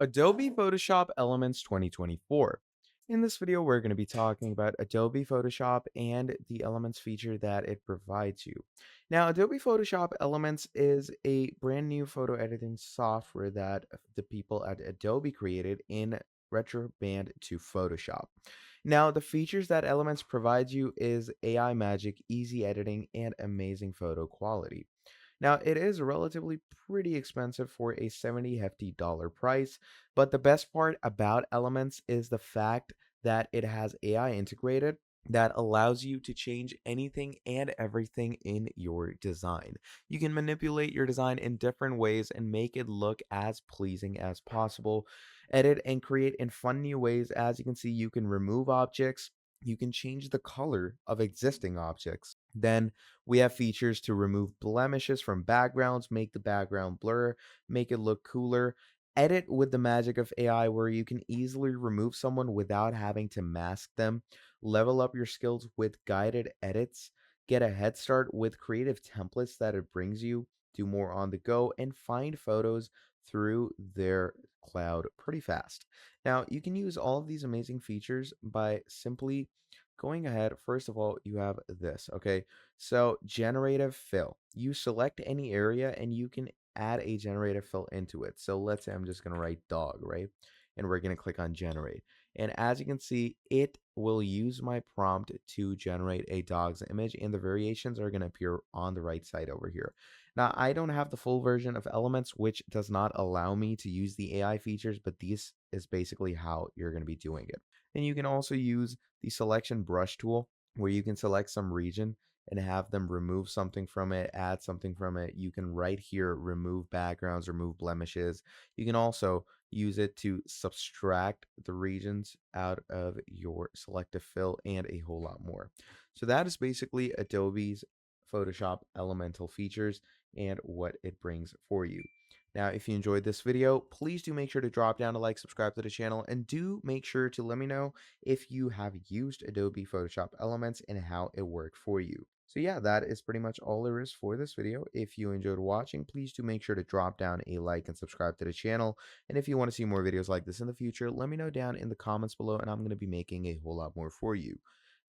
Adobe Photoshop Elements 2024. In this video, we're going to be talking about Adobe Photoshop and the Elements feature that it provides you. Now, Adobe Photoshop Elements is a brand new photo editing software that the people at Adobe created in retroband to Photoshop. Now, the features that Elements provides you is AI magic, easy editing, and amazing photo quality. Now, it is relatively pretty expensive for a 70 hefty dollar price, but the best part about Elements is the fact that it has AI integrated that allows you to change anything and everything in your design. You can manipulate your design in different ways and make it look as pleasing as possible. Edit and create in fun new ways. As you can see, you can remove objects. You can change the color of existing objects. Then we have features to remove blemishes from backgrounds, make the background blur, make it look cooler. Edit with the magic of AI, where you can easily remove someone without having to mask them. Level up your skills with guided edits. Get a head start with creative templates that it brings you. Do more on the go and find photos through their cloud pretty fast. Now, you can use all of these amazing features by simply going ahead. First of all, you have this, okay? So, generative fill. You select any area and you can add a generative fill into it. So, let's say I'm just going to write dog, right? And we're going to click on generate. And as you can see, it will use my prompt to generate a dog's image, and the variations are going to appear on the right side over here. Now, I don't have the full version of Elements, which does not allow me to use the AI features, but this is basically how you're going to be doing it. And you can also use the selection brush tool, where you can select some region and have them remove something from it, add something from it. You can right here remove backgrounds, remove blemishes. You can also use it to subtract the regions out of your selective fill and a whole lot more. So that is basically Adobe's Photoshop elemental features and what it brings for you. Now, if you enjoyed this video, please do make sure to drop down a like, subscribe to the channel, and do make sure to let me know if you have used Adobe Photoshop Elements and how it worked for you. So yeah, that is pretty much all there is for this video. If you enjoyed watching, please do make sure to drop down a like and subscribe to the channel. And if you want to see more videos like this in the future, let me know down in the comments below, and I'm going to be making a whole lot more for you.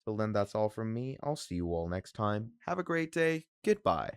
Till then, that's all from me. I'll see you all next time. Have a great day. Goodbye.